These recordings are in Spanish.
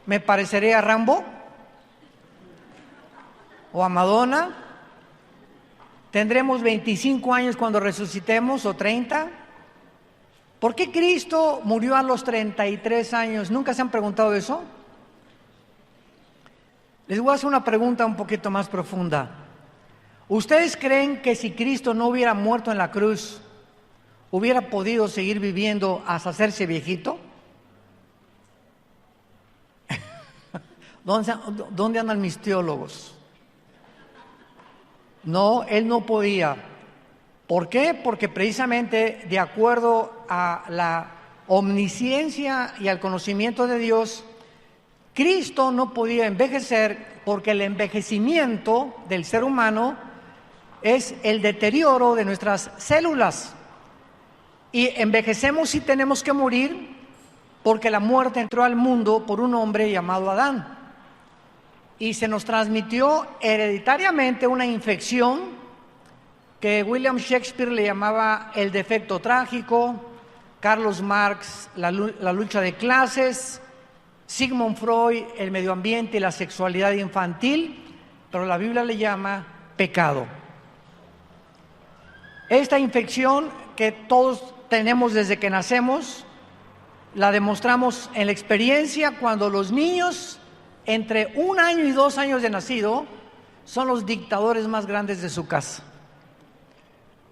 ¿Me pareceré a Rambo? ¿O a Madonna? ¿Tendremos 25 años cuando resucitemos o 30? ¿Por qué Cristo murió a los 33 años? ¿Nunca se han preguntado eso? Les voy a hacer una pregunta un poquito más profunda. ¿Ustedes creen que si Cristo no hubiera muerto en la cruz, hubiera podido seguir viviendo hasta hacerse viejito? ¿Dónde andan mis teólogos? No, él no podía. ¿Por qué? Porque precisamente de acuerdo a la omnisciencia y al conocimiento de Dios, Cristo no podía envejecer porque el envejecimiento del ser humano es el deterioro de nuestras células. Y envejecemos y tenemos que morir porque la muerte entró al mundo por un hombre llamado Adán. Y se nos transmitió hereditariamente una infección que William Shakespeare le llamaba el defecto trágico, Carlos Marx la lucha de clases, Sigmund Freud el medio ambiente y la sexualidad infantil, pero la Biblia le llama pecado. Esta infección que todos tenemos desde que nacemos, la demostramos en la experiencia cuando los niños entre 1 año y 2 años de nacido son los dictadores más grandes de su casa.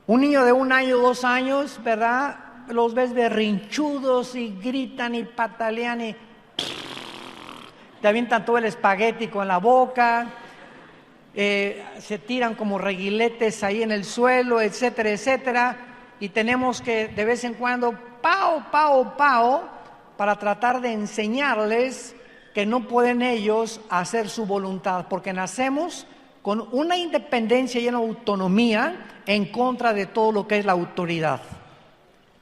Un niño de 1 año, 2 años, ¿verdad? Los ves berrinchudos y gritan y patalean y te avientan todo el espagueti con la boca, se tiran como reguiletes ahí en el suelo, etcétera, etcétera. Y tenemos que de vez en cuando, pao, para tratar de enseñarles que no pueden ellos hacer su voluntad, porque nacemos con una independencia y una autonomía en contra de todo lo que es la autoridad.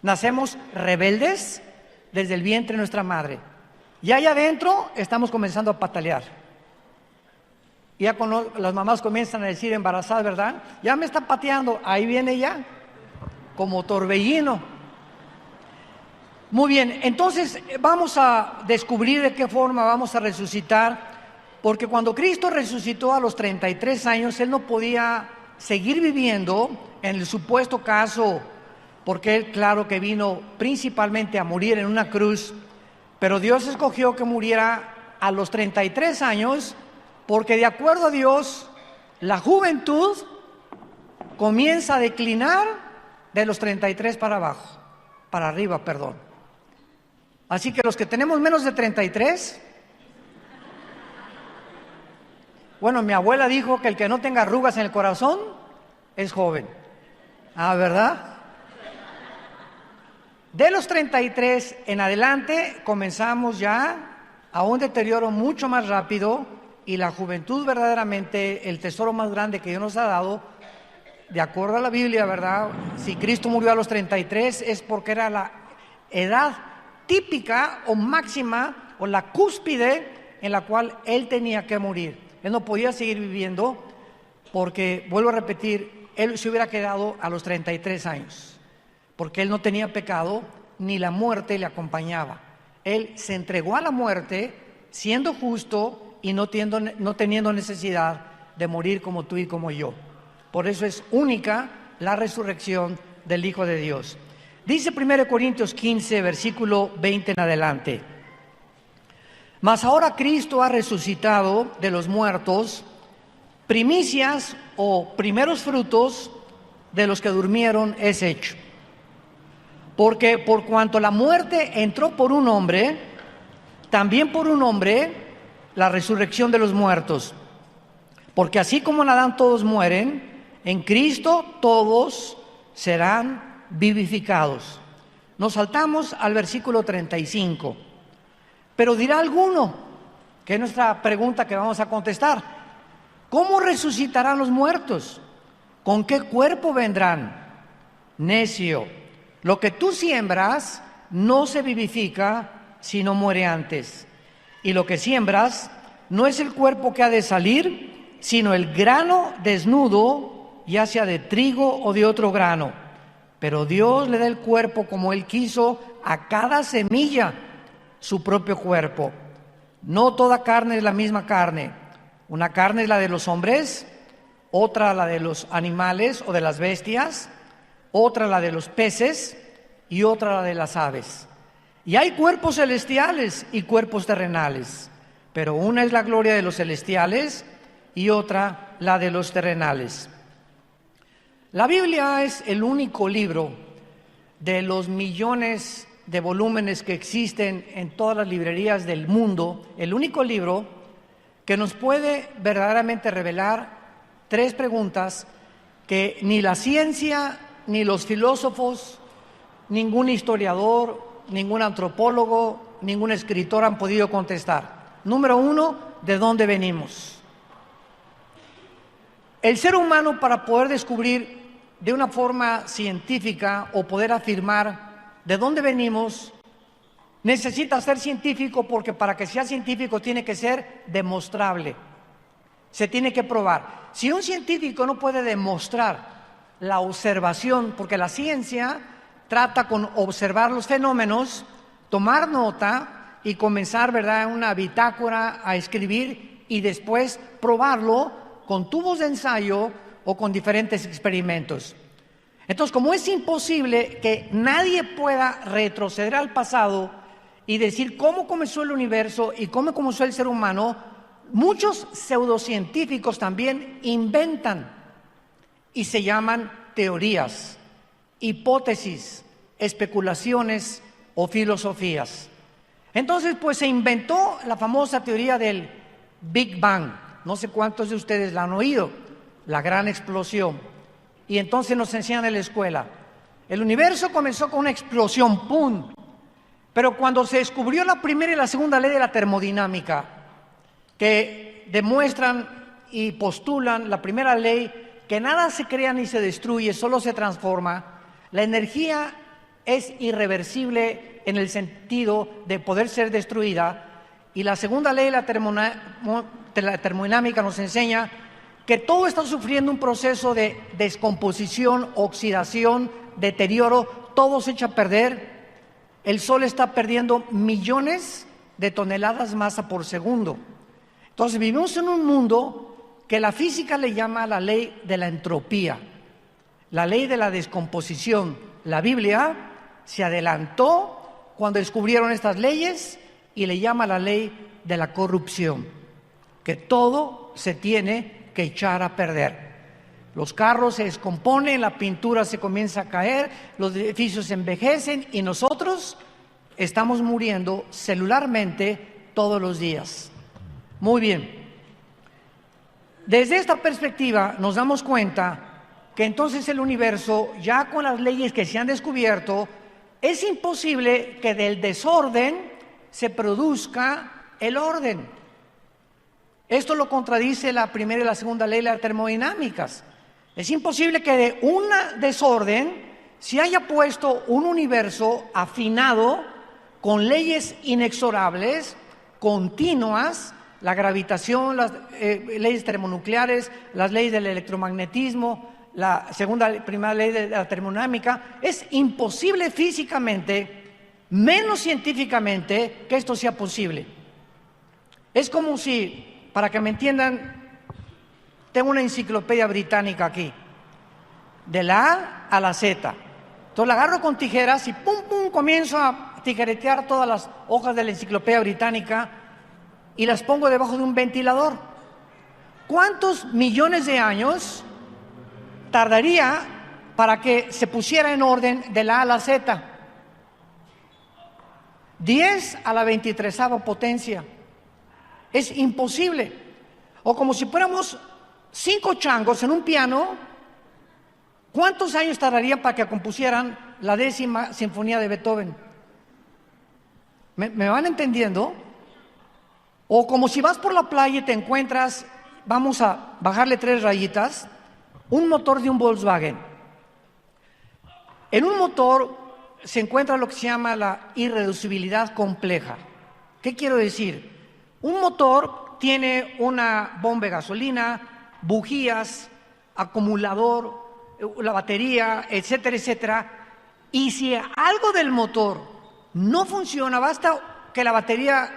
Nacemos rebeldes desde el vientre de nuestra madre. Y allá adentro estamos comenzando a patalear. Ya cuando las mamás comienzan a decir embarazadas, ¿verdad? Ya me está pateando, ahí viene ya, como torbellino. Muy bien, entonces vamos a descubrir de qué forma vamos a resucitar, porque cuando Cristo resucitó a los 33 años, Él no podía seguir viviendo en el supuesto caso, porque Él, claro que vino principalmente a morir en una cruz, pero Dios escogió que muriera a los 33 años, porque de acuerdo a Dios, la juventud comienza a declinar de los 33 para arriba, perdón. Así que los que tenemos menos de 33, bueno, mi abuela dijo que el que no tenga arrugas en el corazón es joven. Ah, ¿verdad? De los 33 en adelante comenzamos ya a un deterioro mucho más rápido y la juventud verdaderamente, el tesoro más grande que Dios nos ha dado, de acuerdo a la Biblia, ¿verdad? Si Cristo murió a los 33 es porque era la edad típica o máxima o la cúspide en la cual Él tenía que morir. Él no podía seguir viviendo porque, vuelvo a repetir, Él se hubiera quedado a los 33 años, porque Él no tenía pecado ni la muerte le acompañaba. Él se entregó a la muerte siendo justo y no teniendo necesidad de morir como tú y como yo. Por eso es única la resurrección del Hijo de Dios. Dice 1 Corintios 15, versículo 20 en adelante: mas ahora Cristo ha resucitado de los muertos, primicias o primeros frutos de los que durmieron es hecho. Porque por cuanto la muerte entró por un hombre, también por un hombre la resurrección de los muertos. Porque así como en Adán todos mueren, en Cristo todos serán vivificados. Nos saltamos al versículo 35. Pero dirá alguno, que es nuestra pregunta que vamos a contestar: ¿cómo resucitarán los muertos? ¿Con qué cuerpo vendrán? Necio, lo que tú siembras no se vivifica si no muere antes. Y lo que siembras no es el cuerpo que ha de salir, sino el grano desnudo, ya sea de trigo o de otro grano. Pero Dios le da el cuerpo como Él quiso a cada semilla, su propio cuerpo. No toda carne es la misma carne. Una carne es la de los hombres, otra la de los animales o de las bestias, otra la de los peces y otra la de las aves. Y hay cuerpos celestiales y cuerpos terrenales, pero una es la gloria de los celestiales y otra la de los terrenales. La Biblia es el único libro de los millones de volúmenes que existen en todas las librerías del mundo, el único libro que nos puede verdaderamente revelar tres preguntas que ni la ciencia, ni los filósofos, ningún historiador, ningún antropólogo, ningún escritor han podido contestar. Número uno, ¿de dónde venimos? El ser humano, para poder descubrir de una forma científica o poder afirmar de dónde venimos, necesita ser científico, porque para que sea científico tiene que ser demostrable. Se tiene que probar. Si un científico no puede demostrar la observación, porque la ciencia trata con observar los fenómenos, tomar nota y comenzar, ¿verdad?, una bitácora a escribir y después probarlo con tubos de ensayo o con diferentes experimentos. Entonces, como es imposible que nadie pueda retroceder al pasado y decir cómo comenzó el universo y cómo comenzó el ser humano, muchos pseudocientíficos también inventan y se llaman teorías, hipótesis, especulaciones o filosofías. Entonces, pues se inventó la famosa teoría del Big Bang. No sé cuántos de ustedes la han oído, la gran explosión. Y entonces nos enseñan en la escuela. El universo comenzó con una explosión, ¡pum! Pero cuando se descubrió la primera y la segunda ley de la termodinámica, que demuestran y postulan la primera ley, que nada se crea ni se destruye, solo se transforma, la energía es irreversible en el sentido de poder ser destruida, y la segunda ley de la termodinámica nos enseña que todo está sufriendo un proceso de descomposición, oxidación, deterioro, todo se echa a perder. El Sol está perdiendo millones de toneladas masa por segundo. Entonces vivimos en un mundo que la física le llama la ley de la entropía, la ley de la descomposición. La Biblia se adelantó cuando descubrieron estas leyes y le llama la ley de la corrupción, que todo se tiene que echar a perder. Los carros se descomponen, la pintura se comienza a caer, los edificios se envejecen y nosotros estamos muriendo celularmente todos los días. Muy bien. Desde esta perspectiva nos damos cuenta que entonces el universo, ya con las leyes que se han descubierto, es imposible que del desorden se produzca el orden. Esto lo contradice la primera y la segunda ley de las termodinámicas. Es imposible que de un desorden se haya puesto un universo afinado con leyes inexorables, continuas, la gravitación, las leyes termonucleares, las leyes del electromagnetismo, la primera ley de la termodinámica. Es imposible físicamente, menos científicamente, que esto sea posible. Es como si, para que me entiendan, tengo una enciclopedia británica aquí, de la A a la Z. Entonces la agarro con tijeras y pum, pum, comienzo a tijeretear todas las hojas de la enciclopedia británica y las pongo debajo de un ventilador. ¿Cuántos millones de años tardaría para que se pusiera en orden de la A a la Z? 10 a la 23ª potencia. Es imposible. O como si fuéramos 5 changos en un piano, ¿cuántos años tardaría para que compusieran la 10ª sinfonía de Beethoven? ¿Me van entendiendo? O como si vas por la playa y te encuentras, vamos a bajarle 3 rayitas, un motor de un Volkswagen. En un motor se encuentra lo que se llama la irreducibilidad compleja. ¿Qué quiero decir? Un motor tiene una bomba de gasolina, bujías, acumulador, la batería, etcétera, etcétera. Y si algo del motor no funciona, basta que la batería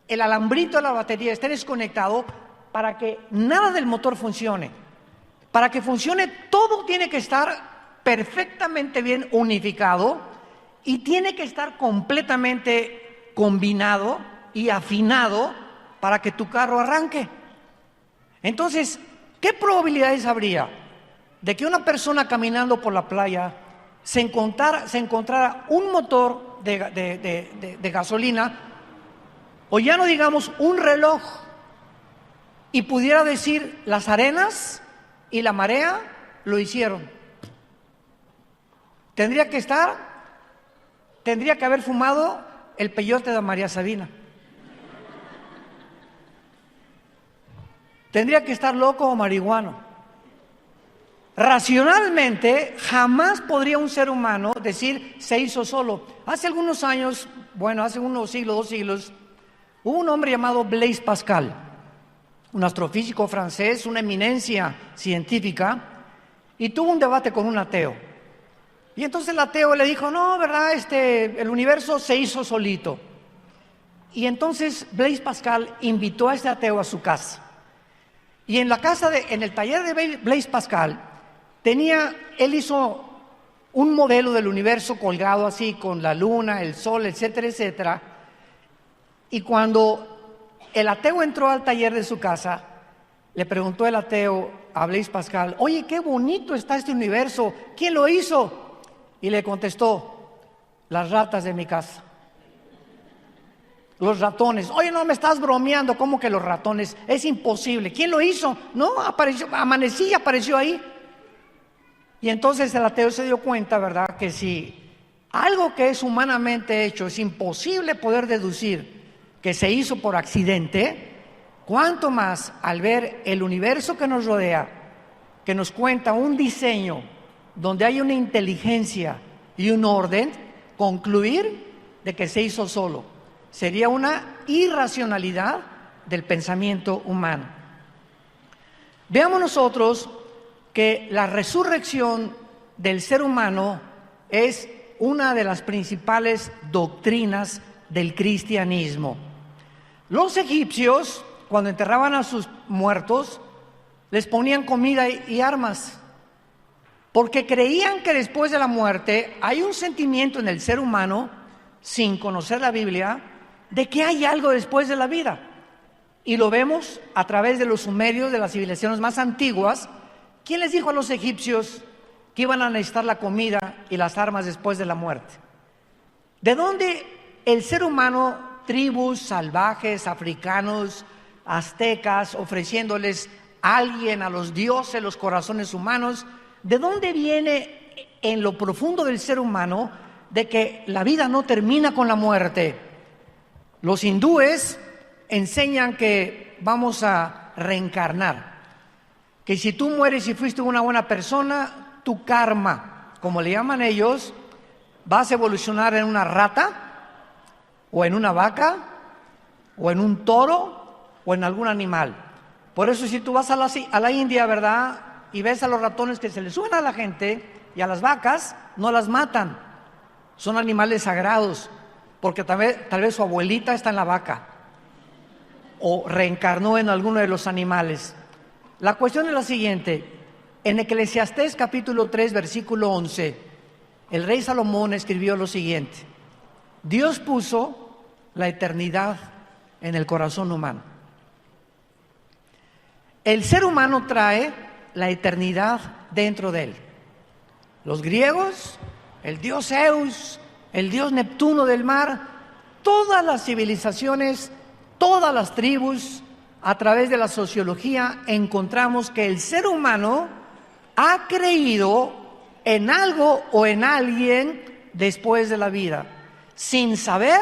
el alambrito de la batería esté desconectado para que nada del motor funcione. Para que funcione, todo tiene que estar perfectamente bien unificado y tiene que estar completamente combinado y afinado para que tu carro arranque. Entonces, ¿qué probabilidades habría de que una persona caminando por la playa se encontrara un motor de gasolina, o ya no digamos un reloj, y pudiera decir las arenas y la marea lo hicieron? Tendría que haber fumado el peyote de María Sabina. Tendría que estar loco o marihuano. Racionalmente, jamás podría un ser humano decir se hizo solo. Hace algunos años, hace unos siglos, 2 siglos, hubo un hombre llamado Blaise Pascal, un astrofísico francés, una eminencia científica, y tuvo un debate con un ateo. Y entonces el ateo le dijo, no, ¿verdad? El universo se hizo solito. Y entonces Blaise Pascal invitó a este ateo a su casa. Y en el taller de Blaise Pascal, él hizo un modelo del universo colgado así, con la luna, el sol, etcétera, etcétera. Y cuando el ateo entró al taller de su casa, le preguntó el ateo a Blaise Pascal, oye, qué bonito está este universo, ¿quién lo hizo? Y le contestó, las ratas de mi casa. Los ratones. Oye, no me estás bromeando, ¿cómo que los ratones? Es imposible. ¿Quién lo hizo? No, amanecí y apareció ahí. Y entonces el ateo se dio cuenta, ¿verdad? Que si algo que es humanamente hecho es imposible poder deducir que se hizo por accidente, cuánto más al ver el universo que nos rodea, que nos cuenta un diseño donde hay una inteligencia y un orden, concluir de que se hizo solo. Sería una irracionalidad del pensamiento humano. Veamos nosotros que la resurrección del ser humano es una de las principales doctrinas del cristianismo. Los egipcios, cuando enterraban a sus muertos, les ponían comida y armas, porque creían que después de la muerte hay un sentimiento en el ser humano, sin conocer la Biblia, de que hay algo después de la vida. Y lo vemos a través de los sumerios, de las civilizaciones más antiguas. ¿Quién les dijo a los egipcios que iban a necesitar la comida y las armas después de la muerte? ¿De dónde el ser humano, tribus salvajes, africanos, aztecas, ofreciéndoles a alguien, a los dioses, los corazones humanos, de dónde viene en lo profundo del ser humano de que la vida no termina con la muerte? Los hindúes enseñan que vamos a reencarnar, que si tú mueres y fuiste una buena persona, tu karma, como le llaman ellos, vas a evolucionar en una rata, o en una vaca, o en un toro, o en algún animal. Por eso si tú vas a la India, ¿verdad?, y ves a los ratones que se les suben a la gente, y a las vacas, no las matan, son animales sagrados, porque tal vez su abuelita está en la vaca o reencarnó en alguno de los animales. La cuestión es la siguiente: en Eclesiastés capítulo 3 versículo 11, el rey Salomón escribió lo siguiente: Dios puso la eternidad en el corazón humano. El ser humano trae la eternidad dentro de él. Los griegos, el dios Zeus, el dios Neptuno del mar, todas las civilizaciones, todas las tribus, a través de la sociología, encontramos que el ser humano ha creído en algo o en alguien después de la vida, sin saber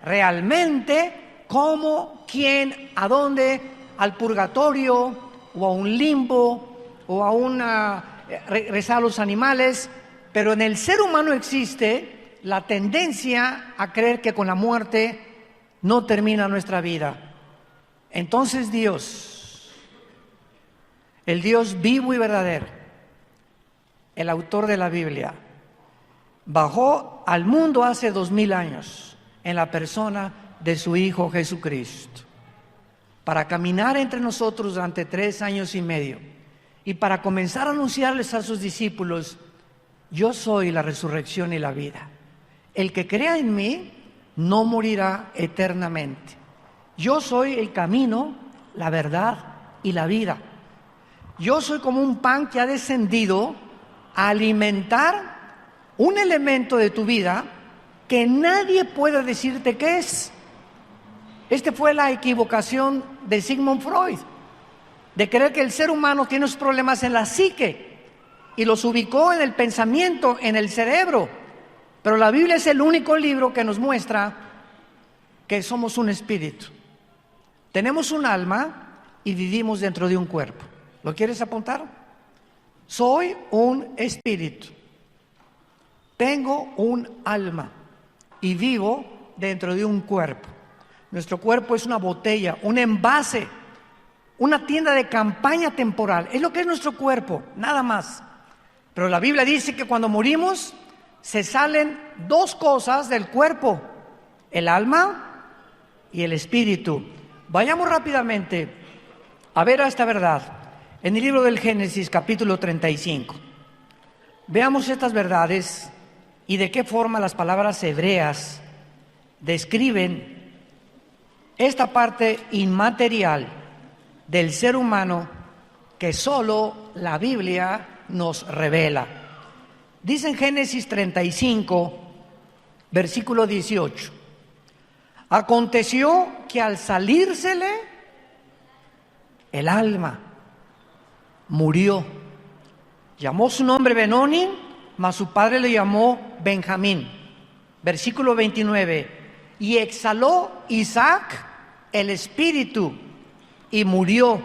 realmente cómo, quién, a dónde, al purgatorio o a un limbo o a regresar a los animales, pero en el ser humano existe la tendencia a creer que con la muerte no termina nuestra vida. Entonces Dios, el Dios vivo y verdadero, el autor de la Biblia, bajó al mundo hace 2000 años en la persona de su Hijo Jesucristo, para caminar entre nosotros durante 3 años y medio y para comenzar a anunciarles a sus discípulos: yo soy la resurrección y la vida. El que crea en mí no morirá eternamente. Yo soy el camino, la verdad y la vida. Yo soy como un pan que ha descendido a alimentar un elemento de tu vida que nadie puede decirte qué es. Esta fue la equivocación de Sigmund Freud, de creer que el ser humano tiene sus problemas en la psique y los ubicó en el pensamiento, en el cerebro. Pero la Biblia es el único libro que nos muestra que somos un espíritu. Tenemos un alma y vivimos dentro de un cuerpo. ¿Lo quieres apuntar? Soy un espíritu. Tengo un alma y vivo dentro de un cuerpo. Nuestro cuerpo es una botella, un envase, una tienda de campaña temporal. Es lo que es nuestro cuerpo, nada más. Pero la Biblia dice que cuando morimos se salen 2 cosas del cuerpo: el alma y el espíritu. Vayamos rápidamente a ver esta verdad en el libro del Génesis, capítulo 35. Veamos estas verdades y de qué forma las palabras hebreas describen esta parte inmaterial del ser humano que solo la Biblia nos revela. Dice en Génesis 35, versículo 18: aconteció que al salírsele el alma, murió. Llamó su nombre Benoni, mas su padre le llamó Benjamín. Versículo 29: y exhaló Isaac el espíritu y murió,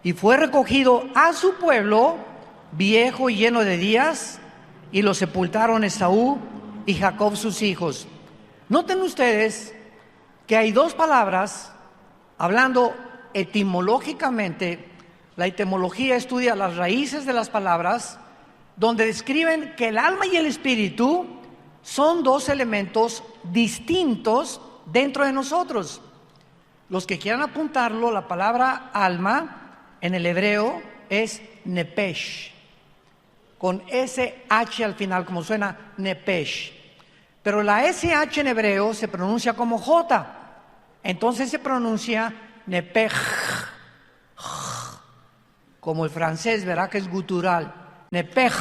y fue recogido a su pueblo, viejo y lleno de días, y lo sepultaron Esaú y Jacob sus hijos. Noten ustedes que hay 2 palabras, hablando etimológicamente. La etimología estudia las raíces de las palabras, donde describen que el alma y el espíritu son 2 elementos distintos dentro de nosotros. Los que quieran apuntarlo, la palabra alma en el hebreo es nepesh, con SH al final, como suena nepesh. Pero la SH en hebreo se pronuncia como J, entonces se pronuncia nepej, como el francés, ¿verdad? Que es gutural, nepej.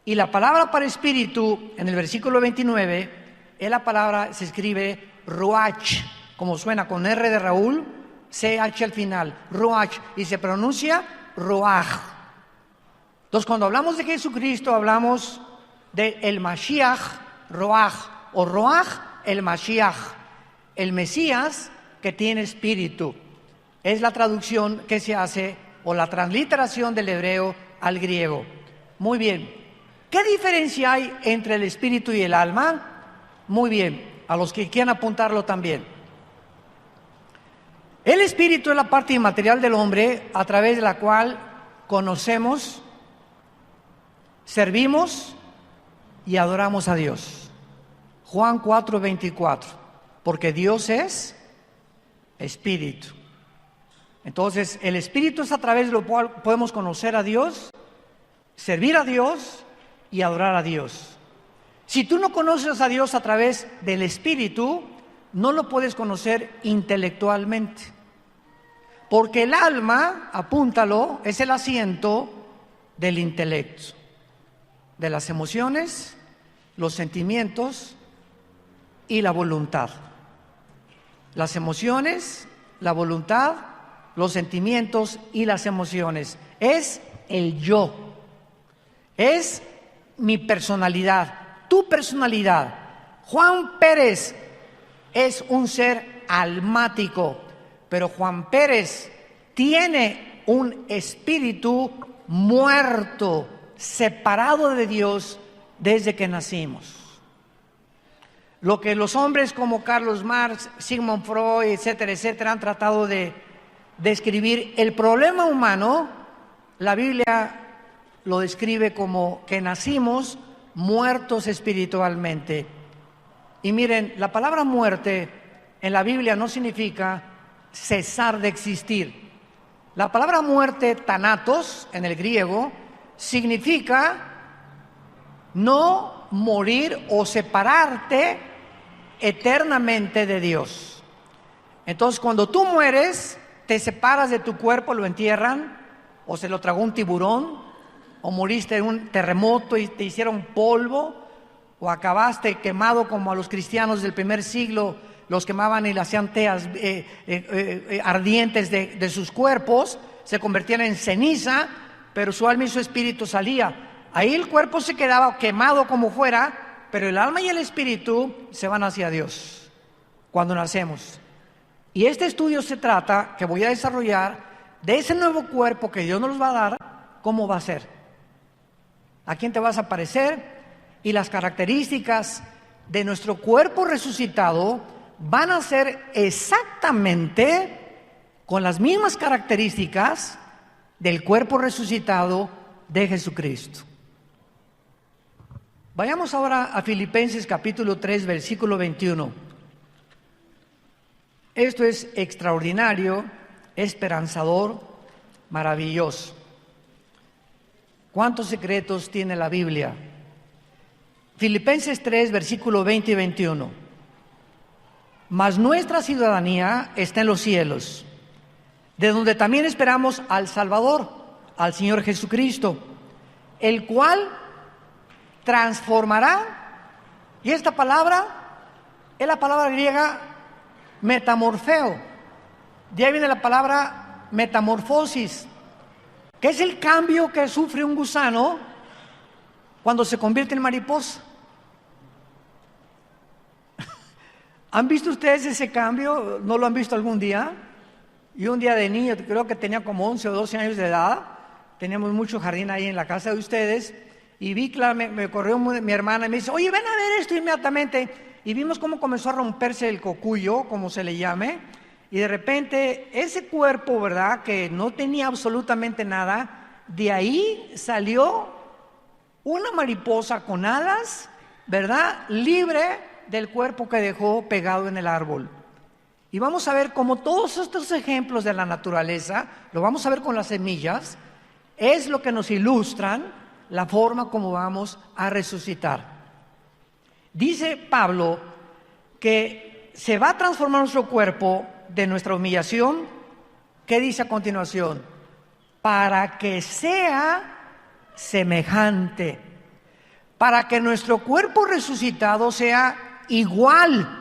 Y la palabra para espíritu en el versículo 29 es la palabra, se escribe ruach, como suena con R de Raúl, CH al final, ruach, y se pronuncia ruach. Entonces, cuando hablamos de Jesucristo, hablamos de el Mashiach, ruach, o ruach, el Mashiach, el Mesías que tiene espíritu. Es la traducción que se hace, o la transliteración del hebreo al griego. Muy bien. ¿Qué diferencia hay entre el espíritu y el alma? Muy bien, a los que quieran apuntarlo también. El espíritu es la parte inmaterial del hombre a través de la cual conocemos, servimos y adoramos a Dios. Juan 4:24, porque Dios es espíritu. Entonces, el espíritu es a través de lo cual podemos conocer a Dios, servir a Dios y adorar a Dios. Si tú no conoces a Dios a través del espíritu, no lo puedes conocer intelectualmente. Porque el alma, apúntalo, es el asiento del intelecto, de las emociones, los sentimientos y la voluntad. Las emociones, la voluntad, los sentimientos y las emociones. Es el yo. Es mi personalidad, tu personalidad. Juan Pérez es un ser almático, pero Juan Pérez tiene un espíritu muerto, separado de Dios desde que nacimos. Lo que los hombres como Carlos Marx, Sigmund Freud, etcétera, etcétera, han tratado de describir el problema humano, la Biblia lo describe como que nacimos muertos espiritualmente. Y miren, la palabra muerte en la Biblia no significa cesar de existir. La palabra muerte, thanatos, en el griego, significa no morir o separarte eternamente de Dios. Entonces, cuando tú mueres, te separas de tu cuerpo, lo entierran, o se lo tragó un tiburón, o moriste en un terremoto y te hicieron polvo, o acabaste quemado como a los cristianos del primer siglo, los quemaban y le hacían teas ardientes de sus cuerpos, se convertían en ceniza, pero su alma y su espíritu salía. Ahí el cuerpo se quedaba quemado como fuera, pero el alma y el espíritu se van hacia Dios cuando nacemos. Y este estudio se trata, que voy a desarrollar, de ese nuevo cuerpo que Dios nos va a dar, cómo va a ser, a quién te vas a parecer, y las características de nuestro cuerpo resucitado van a ser exactamente con las mismas características del cuerpo resucitado de Jesucristo. Vayamos ahora a Filipenses capítulo 3, versículo 21. Esto es extraordinario, esperanzador, maravilloso. ¿Cuántos secretos tiene la Biblia? Filipenses 3, versículo 20 y 21. Mas nuestra ciudadanía está en los cielos, de donde también esperamos al Salvador, al Señor Jesucristo, el cual transformará, y esta palabra es la palabra griega metamorfeo, de ahí viene la palabra metamorfosis, que es el cambio que sufre un gusano cuando se convierte en mariposa. ¿Han visto ustedes ese cambio? ¿No lo han visto algún día? Yo un día de niño, creo que tenía como 11 o 12 años de edad, teníamos mucho jardín ahí en la casa de ustedes, y vi, claro, me corrió mi hermana y me dice, oye, ven a ver esto inmediatamente, y vimos cómo comenzó a romperse el cocuyo, como se le llame, y de repente ese cuerpo, ¿verdad?, que no tenía absolutamente nada, de ahí salió una mariposa con alas, ¿verdad?, libre del cuerpo que dejó pegado en el árbol. Y vamos a ver cómo todos estos ejemplos de la naturaleza, lo vamos a ver con las semillas, es lo que nos ilustran la forma como vamos a resucitar. Dice Pablo que se va a transformar nuestro cuerpo de nuestra humillación. ¿Qué dice a continuación? Para que sea semejante, para que nuestro cuerpo resucitado sea igual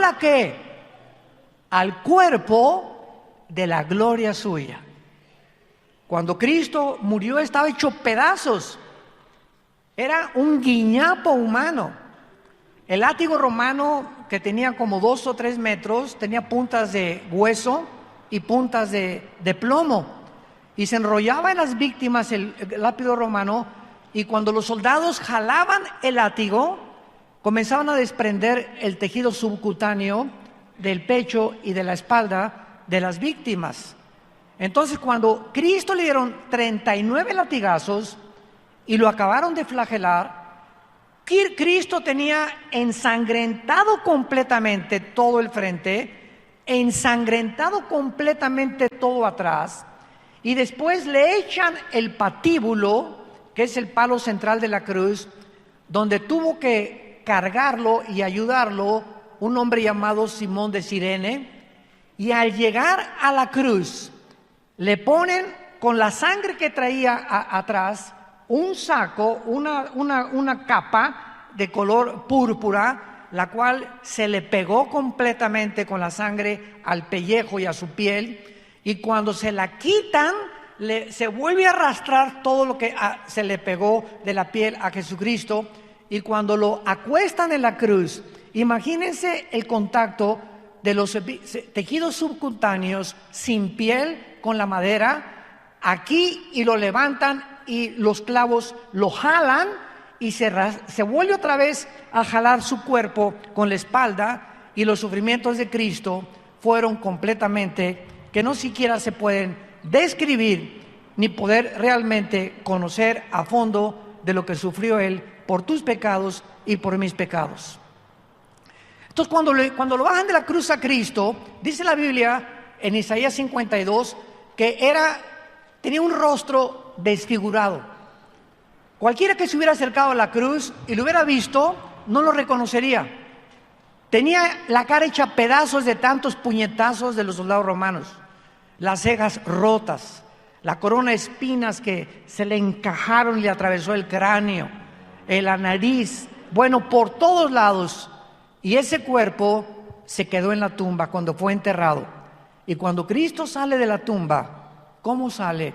a qué, al cuerpo de la gloria suya. Cuando Cristo murió estaba hecho pedazos, era un guiñapo humano. El látigo romano, que tenía como 2 o 3 metros, tenía puntas de hueso y puntas de plomo, y se enrollaba en las víctimas el látigo romano, y cuando los soldados jalaban el látigo, comenzaban a desprender el tejido subcutáneo del pecho y de la espalda de las víctimas. Entonces, cuando Cristo le dieron 39 latigazos y lo acabaron de flagelar, Cristo tenía ensangrentado completamente todo el frente, ensangrentado completamente todo atrás, y después le echan el patíbulo, que es el palo central de la cruz, donde tuvo que cargarlo y ayudarlo un hombre llamado Simón de Cirene, y al llegar a la cruz le ponen con la sangre que traía atrás un saco, una capa de color púrpura, la cual se le pegó completamente con la sangre al pellejo y a su piel, y cuando se la quitan se vuelve a arrastrar todo lo que se le pegó de la piel a Jesucristo. Y cuando lo acuestan en la cruz, imagínense el contacto de los tejidos subcutáneos sin piel con la madera aquí, y lo levantan y los clavos lo jalan y se vuelve otra vez a jalar su cuerpo con la espalda, y los sufrimientos de Cristo fueron completamente, que no siquiera se pueden describir ni poder realmente conocer a fondo de lo que sufrió Él por tus pecados y por mis pecados. Entonces, cuando lo bajan de la cruz a Cristo, dice la Biblia en Isaías 52 que tenía un rostro desfigurado. Cualquiera que se hubiera acercado a la cruz y lo hubiera visto, no lo reconocería. Tenía la cara hecha pedazos de tantos puñetazos de los soldados romanos, las cejas rotas, la corona de espinas que se le encajaron y le atravesó el cráneo, la nariz, bueno, por todos lados. Y ese cuerpo se quedó en la tumba cuando fue enterrado. Y cuando Cristo sale de la tumba, ¿cómo sale?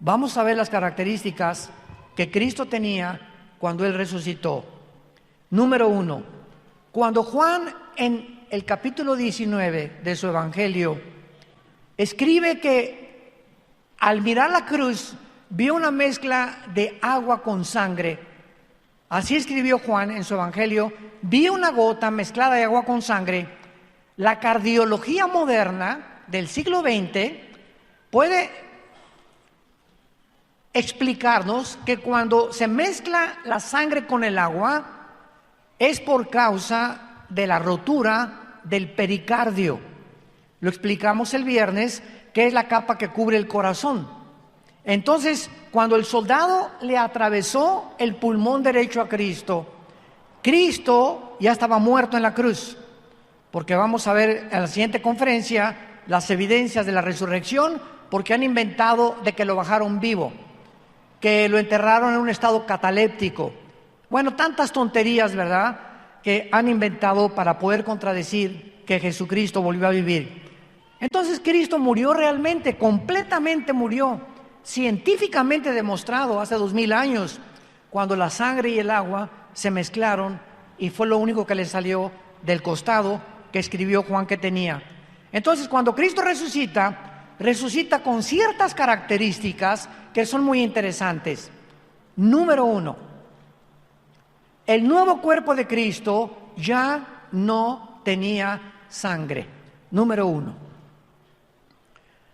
Vamos a ver las características que Cristo tenía cuando Él resucitó. Número 1, cuando Juan en el capítulo 19 de su Evangelio escribe que al mirar la cruz vio una mezcla de agua con sangre. Así escribió Juan en su Evangelio: vi una gota mezclada de agua con sangre. La cardiología moderna del siglo XX puede explicarnos que cuando se mezcla la sangre con el agua es por causa de la rotura del pericardio. Lo explicamos el viernes, que es la capa que cubre el corazón. Entonces, cuando el soldado le atravesó el pulmón derecho a Cristo, Cristo ya estaba muerto en la cruz, porque vamos a ver en la siguiente conferencia las evidencias de la resurrección, porque han inventado de que lo bajaron vivo, que lo enterraron en un estado cataléptico. Bueno, tantas tonterías, ¿verdad?, que han inventado para poder contradecir que Jesucristo volvió a vivir. Entonces Cristo murió realmente, completamente murió, científicamente demostrado hace 2000 años, cuando la sangre y el agua se mezclaron y fue lo único que le salió del costado que escribió Juan que tenía. Entonces, cuando Cristo resucita con ciertas características que son muy interesantes. Número 1, el nuevo cuerpo de Cristo ya no tenía sangre. Número 1.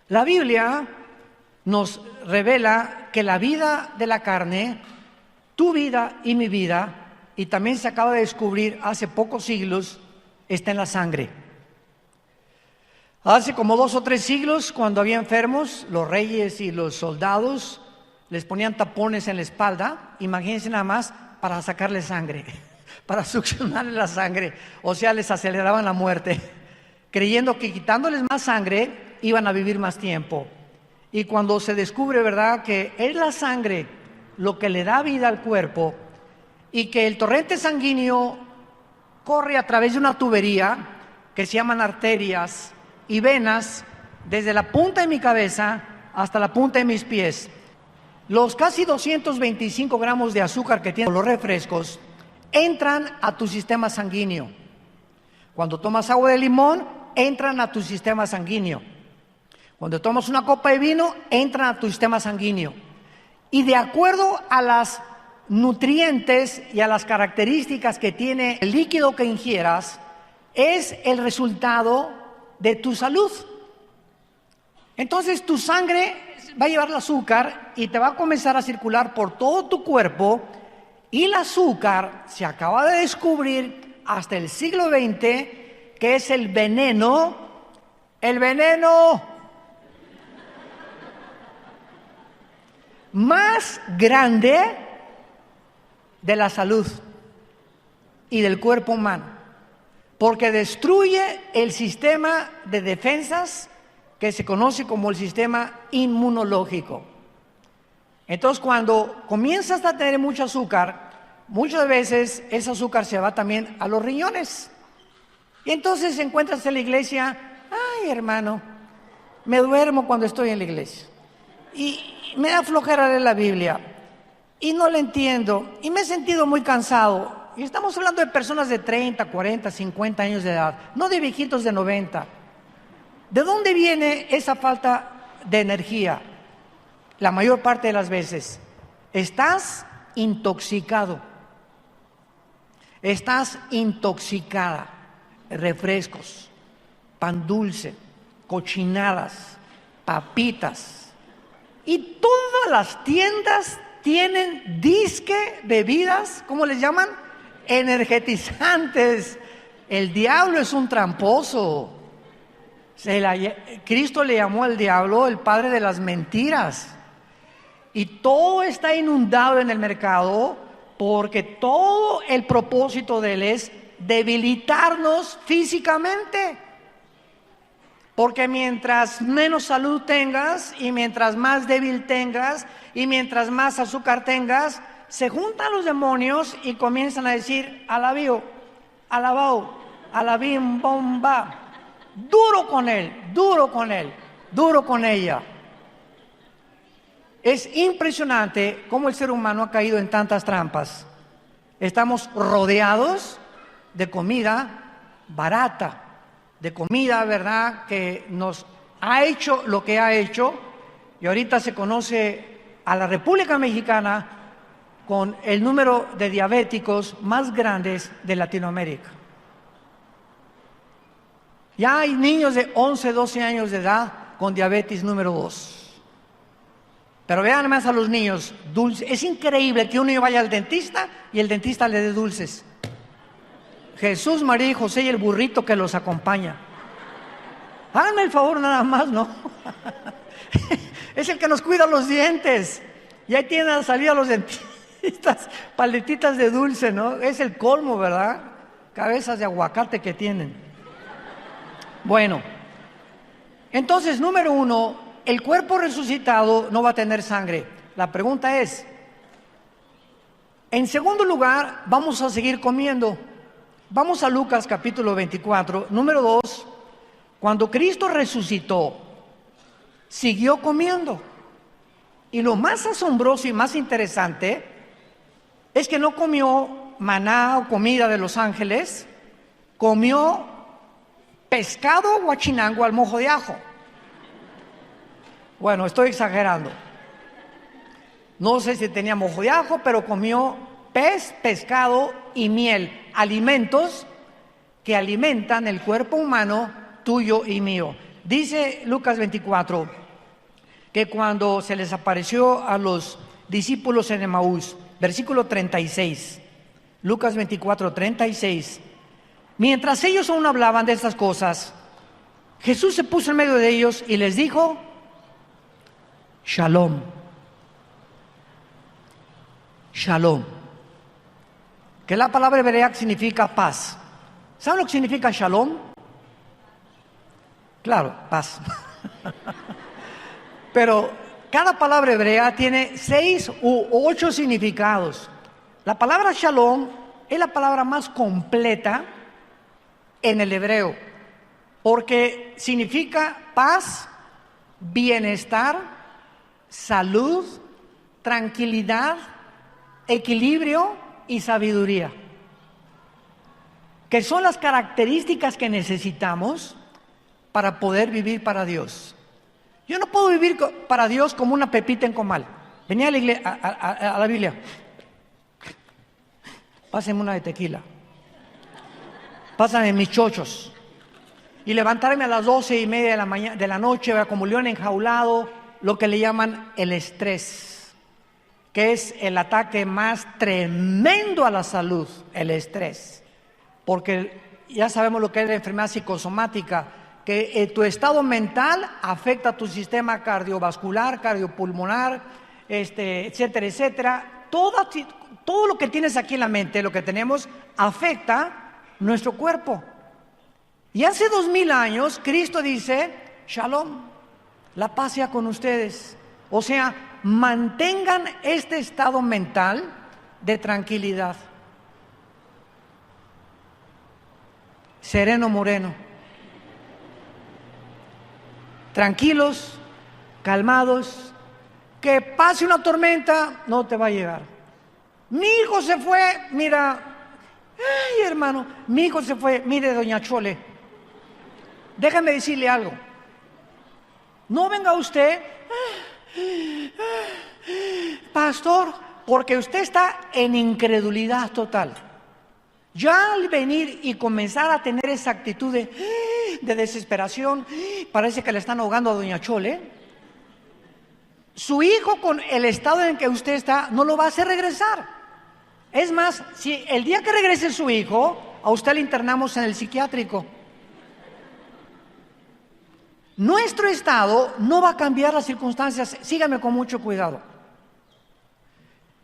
La Biblia nos revela que la vida de la carne, tu vida y mi vida, y también se acaba de descubrir hace pocos siglos, está en la sangre. Hace como 2 o 3 siglos, cuando había enfermos, los reyes y los soldados les ponían tapones en la espalda, imagínense nada más, para sacarle sangre, para succionarle la sangre, o sea, les aceleraban la muerte, creyendo que quitándoles más sangre iban a vivir más tiempo. Y cuando se descubre, ¿verdad?, que es la sangre lo que le da vida al cuerpo y que el torrente sanguíneo corre a través de una tubería que se llaman arterias y venas desde la punta de mi cabeza hasta la punta de mis pies. Los casi 225 gramos de azúcar que tienen los refrescos entran a tu sistema sanguíneo. Cuando tomas agua de limón, entran a tu sistema sanguíneo. Cuando tomas una copa de vino, entran a tu sistema sanguíneo. Y de acuerdo a las nutrientes y a las características que tiene el líquido que ingieras, es el resultado de tu salud. Entonces tu sangre va a llevar el azúcar y te va a comenzar a circular por todo tu cuerpo, y el azúcar se acaba de descubrir hasta el siglo XX que es el veneno más grande de la salud y del cuerpo humano, porque destruye el sistema de defensas que se conoce como el sistema inmunológico. Entonces, cuando comienzas a tener mucho azúcar, muchas veces ese azúcar se va también a los riñones. Y entonces encuentras en la iglesia: ay, hermano, me duermo cuando estoy en la iglesia, y me da flojera leer la Biblia, y no la entiendo, y me he sentido muy cansado. Y estamos hablando de personas de 30, 40, 50 años de edad, no de viejitos de 90. ¿De dónde viene esa falta de energía? La mayor parte de las veces estás intoxicado, estás intoxicada. Refrescos, pan dulce, cochinadas, papitas, y todas las tiendas tienen disque bebidas, ¿cómo les llaman? Energetizantes. El diablo es un tramposo. Cristo le llamó al diablo el padre de las mentiras. Y todo está inundado en el mercado porque todo el propósito de él es debilitarnos físicamente. Porque mientras menos salud tengas y mientras más débil tengas y mientras más azúcar tengas, se juntan los demonios y comienzan a decir: alabío, alabao, alabim, bomba. Duro con él, duro con él, duro con ella. Es impresionante cómo el ser humano ha caído en tantas trampas. Estamos rodeados de comida barata, de comida, ¿verdad?, que nos ha hecho lo que ha hecho, y ahorita se conoce a la República Mexicana con el número de diabéticos más grandes de Latinoamérica. Ya hay niños de 11, 12 años de edad con diabetes número 2. Pero vean más a los niños, dulces. Es increíble que un niño vaya al dentista y el dentista le dé dulces. Jesús, María y José y el burrito que los acompaña. Háganme el favor nada más, ¿no? Es el que nos cuida los dientes. Y ahí tienen a la salida los dentistas, paletitas de dulce, ¿no? Es el colmo, ¿verdad? Cabezas de aguacate que tienen. Bueno, entonces, número 1, el cuerpo resucitado no va a tener sangre. La pregunta es, en segundo lugar, vamos a seguir comiendo. Vamos a Lucas capítulo 24, número 2. Cuando Cristo resucitó, siguió comiendo. Y lo más asombroso y más interesante es que no comió maná o comida de los ángeles, comió pescado guachinango al mojo de ajo. Bueno, estoy exagerando. No sé si tenía mojo de ajo, pero comió pez, pescado y miel, alimentos que alimentan el cuerpo humano tuyo y mío. Dice Lucas 24 que cuando se les apareció a los discípulos en Emaús, versículo 36, Lucas 24, 36, mientras ellos aún hablaban de estas cosas, Jesús se puso en medio de ellos y les dijo: Shalom. Shalom. Que la palabra hebrea significa paz. ¿Saben lo que significa shalom? Claro, paz. Pero cada palabra hebrea tiene 6 u 8 significados. La palabra shalom es la palabra más completa en el hebreo, porque significa paz, bienestar, salud, tranquilidad, equilibrio y sabiduría, que son las características que necesitamos para poder vivir para Dios. Yo no puedo vivir para Dios como una pepita en comal. Venía a la iglesia, a la Biblia. Pásenme una de tequila. Pásame mis chochos. Y levantarme a las 12:30 de la mañana, de la noche, como león enjaulado, lo que le llaman el estrés, que es el ataque más tremendo a la salud, el estrés. Porque ya sabemos lo que es la enfermedad psicosomática, que tu estado mental afecta a tu sistema cardiovascular, cardiopulmonar, etcétera, etcétera. Todo lo que tienes aquí en la mente, lo que tenemos, afecta nuestro cuerpo. Y hace 2000 años, Cristo dice: Shalom, la paz sea con ustedes. O sea, mantengan este estado mental de tranquilidad. Sereno moreno. Tranquilos, calmados, que pase una tormenta, no te va a llegar. Mi hijo se fue, mira, ay hermano, mi hijo se fue, mire doña Chole, déjame decirle algo. No venga usted, pastor, porque usted está en incredulidad total. Ya al venir y comenzar a tener esa actitud de desesperación, parece que le están ahogando a doña Chole. su hijo, con el estado en que usted está, no lo va a hacer regresar. Es más, si el día que regrese su hijo, a usted le internamos en el psiquiátrico. Nuestro estado no va a cambiar las circunstancias, sígame con mucho cuidado.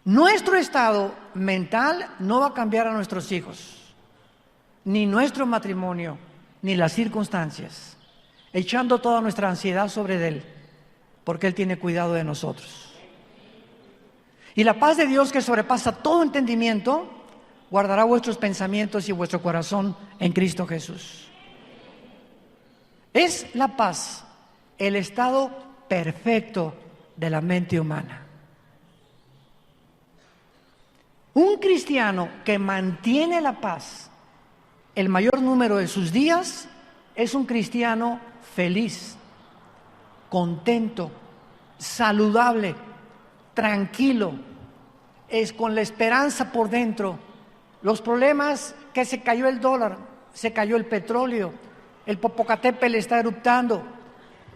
Nuestro estado mental no va a cambiar a nuestros hijos, ni nuestro matrimonio, ni las circunstancias, echando toda nuestra ansiedad sobre Él, porque Él tiene cuidado de nosotros. Y la paz de Dios, que sobrepasa todo entendimiento, guardará vuestros pensamientos y vuestro corazón en Cristo Jesús. Es la paz el estado perfecto de la mente humana. Un cristiano que mantiene la paz el mayor número de sus días es un cristiano feliz, contento, saludable, tranquilo, es con la esperanza por dentro. Los problemas, que se cayó el dólar, se cayó el petróleo, el Popocatépetl está eruptando,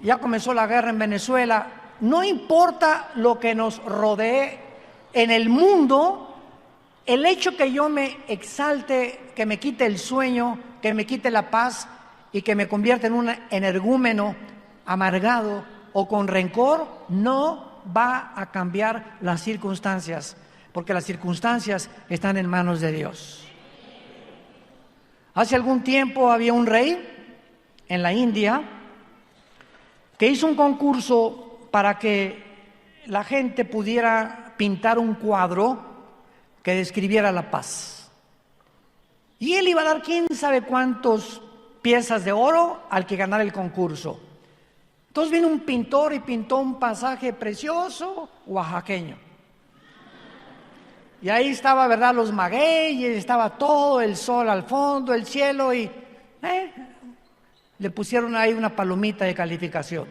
ya comenzó la guerra en Venezuela, no importa lo que nos rodee en el mundo. El hecho que yo me exalte, que me quite el sueño, que me quite la paz y que me convierta en un energúmeno amargado o con rencor, no va a cambiar las circunstancias, porque las circunstancias están en manos de Dios. Hace algún tiempo había un rey en la India que hizo un concurso para que la gente pudiera pintar un cuadro que describiera la paz. Y él iba a dar quién sabe cuántas piezas de oro al que ganara el concurso. Entonces vino un pintor y pintó un pasaje precioso oaxaqueño. Y ahí estaba, ¿verdad?, los magueyes, estaba todo, el sol al fondo, el cielo, y le pusieron ahí una palomita de calificación.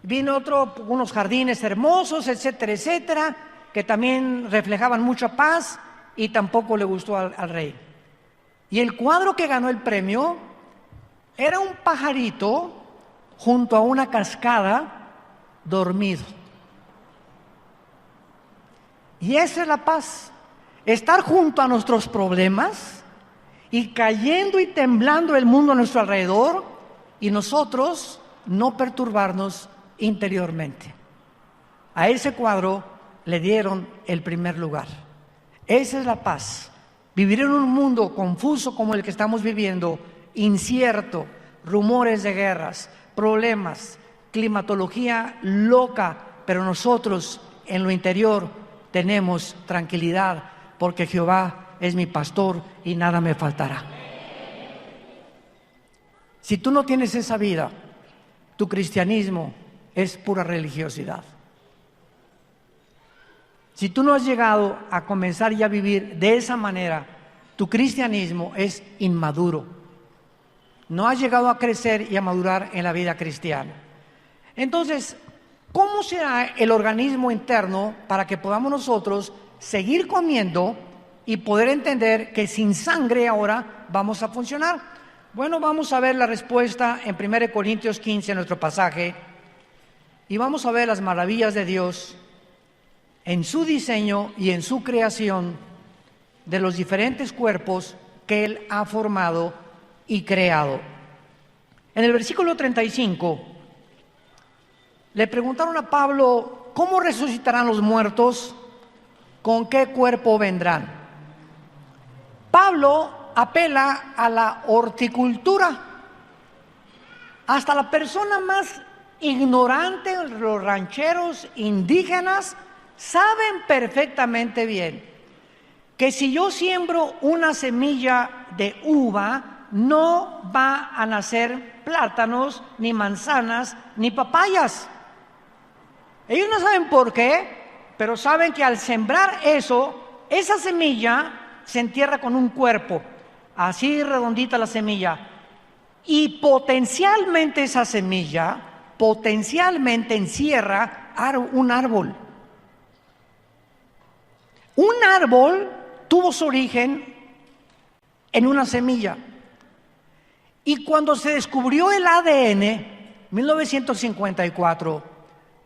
Vino otro, unos jardines hermosos, etcétera, etcétera, que también reflejaban mucha paz, y tampoco le gustó al rey. Y el cuadro que ganó el premio era un pajarito junto a una cascada dormido. Y esa es la paz, estar junto a nuestros problemas y cayendo y temblando el mundo a nuestro alrededor, y nosotros no perturbarnos interiormente. A ese cuadro le dieron el primer lugar. Esa es la paz. Vivir en un mundo confuso como el que estamos viviendo, incierto, rumores de guerras, problemas, climatología loca, pero nosotros en lo interior tenemos tranquilidad, porque Jehová es mi pastor y nada me faltará. Si tú no tienes esa vida, tu cristianismo es pura religiosidad. Si tú no has llegado a comenzar ya a vivir de esa manera, tu cristianismo es inmaduro. No has llegado a crecer y a madurar en la vida cristiana. Entonces, ¿cómo será el organismo interno para que podamos nosotros seguir comiendo y poder entender que sin sangre ahora vamos a funcionar? Bueno, vamos a ver la respuesta en 1 Corintios 15, nuestro pasaje, y vamos a ver las maravillas de Dios en su diseño y en su creación de los diferentes cuerpos que Él ha formado y creado. En el versículo 35 le preguntaron a Pablo: ¿cómo resucitarán los muertos? ¿Con qué cuerpo vendrán? Pablo apela a la horticultura. Hasta la persona más ignorante, los rancheros indígenas, saben perfectamente bien que si yo siembro una semilla de uva, no va a nacer plátanos, ni manzanas, ni papayas. Ellos no saben por qué, pero saben que al sembrar eso, esa semilla se entierra con un cuerpo, así redondita la semilla, y potencialmente esa semilla, potencialmente encierra un árbol. Un árbol tuvo su origen en una semilla. Y cuando se descubrió el ADN, 1954,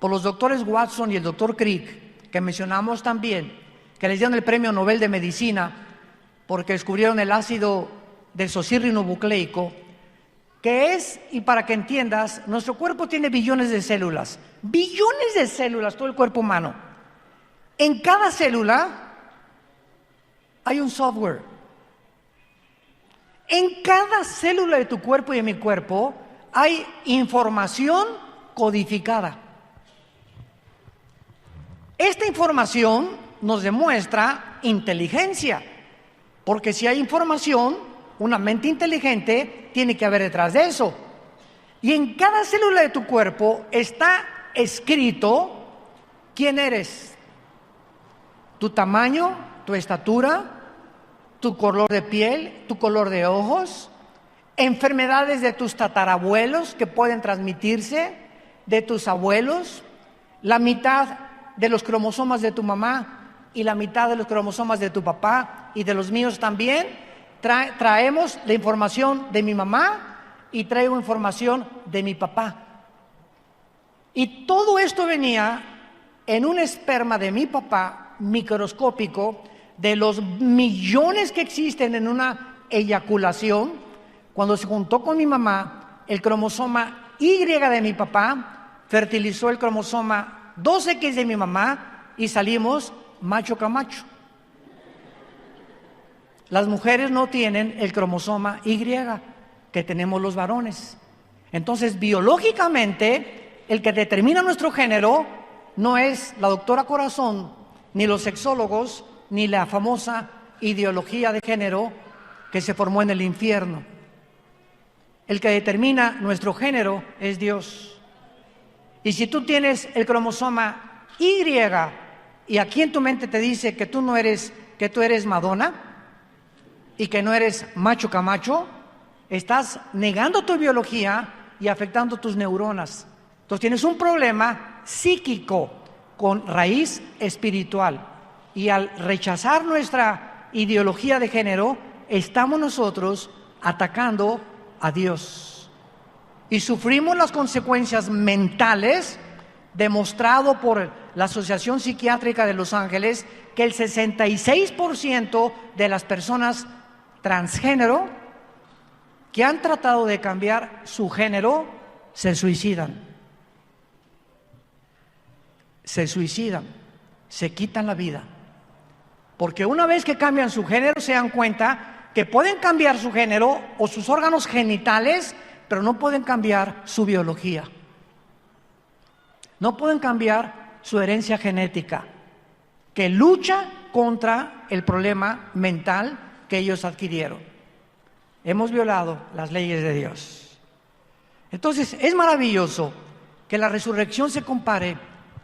por los doctores Watson y el doctor Crick, que mencionamos también, que les dieron el premio Nobel de Medicina porque descubrieron el ácido desoxirribonucleico, que es, y para que entiendas, nuestro cuerpo tiene billones de células, todo el cuerpo humano. En cada célula hay un software. En cada célula de tu cuerpo y de mi cuerpo hay información codificada. Esta información nos demuestra inteligencia, porque si hay información, una mente inteligente tiene que haber detrás de eso. Y en cada célula de tu cuerpo está escrito quién eres, tu tamaño, tu estatura, tu color de piel, tu color de ojos, enfermedades de tus tatarabuelos que pueden transmitirse, de tus abuelos, la mitad de los cromosomas de tu mamá y la mitad de los cromosomas de tu papá y de los míos también. Traemos la información de mi mamá y traigo información de mi papá. Y todo esto venía en un esperma de mi papá microscópico, de los millones que existen en una eyaculación. Cuando se juntó con mi mamá, el cromosoma Y de mi papá fertilizó el cromosoma 2X de mi mamá y salimos macho camacho. Las mujeres no tienen el cromosoma Y que tenemos los varones. Entonces, biológicamente, el que determina nuestro género no es la doctora Corazón, ni los sexólogos, ni la famosa ideología de género que se formó en el infierno. El que determina nuestro género es Dios. Y si tú tienes el cromosoma Y aquí en tu mente te dice que tú eres Madonna y que no eres macho camacho, estás negando tu biología y afectando tus neuronas. Entonces tienes un problema psíquico con raíz espiritual. Y al rechazar nuestra ideología de género, estamos nosotros atacando a Dios. Y sufrimos las consecuencias mentales, demostrado por la Asociación Psiquiátrica de Los Ángeles, que el 66% de las personas transgénero que han tratado de cambiar su género se suicidan. Se quitan la vida. Porque una vez que cambian su género se dan cuenta que pueden cambiar su género o sus órganos genitales, pero no pueden cambiar su biología. No pueden cambiar su herencia genética, que lucha contra el problema mental que ellos adquirieron. Hemos violado las leyes de Dios. Entonces, es maravilloso que la resurrección se compare